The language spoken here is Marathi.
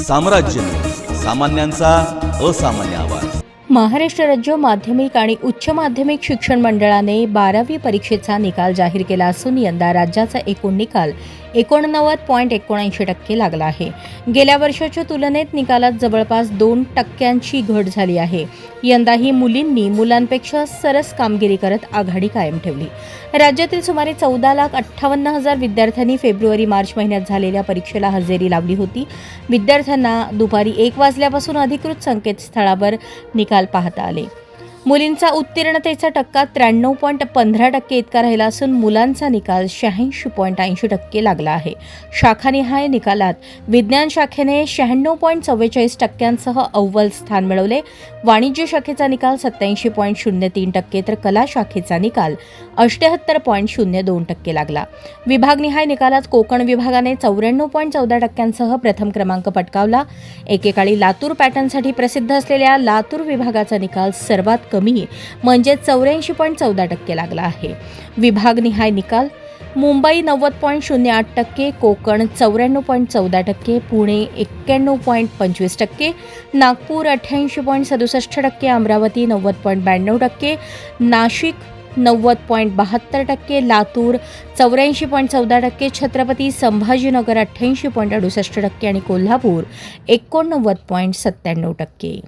साम्राज्य, सामान्यांचा असामान्य आवाज। महाराष्ट्र राज्य माध्यमिक आणि उच्च माध्यमिक शिक्षण मंडळाने 12वी परीक्षेचा निकाल जाहीर केला असून यंदा राज्याचा एकूण निकाल 89.79% लागला आहे। गेल्या वर्षाच्या तुलनेत निकालात जवळपास 2% घट झाली आहे। यंदाही मुलींनी मुलांपेक्षा सरस कामगिरी करत आघाडी कायम ठेवली। राज्यातील सुमारे 14,58,000 विद्यार्थ्यांनी फेब्रुवारी-मार्च महिन्यात झालेल्या परीक्षेला हजेरी लावली होती। विद्यार्थ्यांना दुपारी 1 वाजल्यापासून अधिकृत संकेतस्थळावर निकाल पाहता आले। मुलींचा उत्तीर्णतेचा टक्का 93.15% इतका राहिला असून मुलांचा निकाल 86.80% लागला आहे। शाखानिहाय निकालात विज्ञान शाखेने 96.44% अव्वल स्थान मिळवले। वाणिज्य शाखेचा निकाल 87.03% तर कला शाखेचा निकाल 78.02% लागला। विभागनिहाय निकालात कोकण विभागाने 94.14% प्रथम क्रमांक पटकावला। एकेकाळी लातूर पॅटर्नसाठी प्रसिद्ध असलेल्या लातूर विभागाचा निकाल सर्वात कमी म्हणजे 84.14% लागला आहे। विभागनिहाय निकाल मुंबई 90.08%, कोकण 94.14%, पुणे 91.25%, नागपूर 88.67%, अमरावती 90.92%, नाशिक 90.72%, लातूर 84.14%, छत्रपती संभाजीनगर 88.68% आणि कोल्हापूर 89.97%।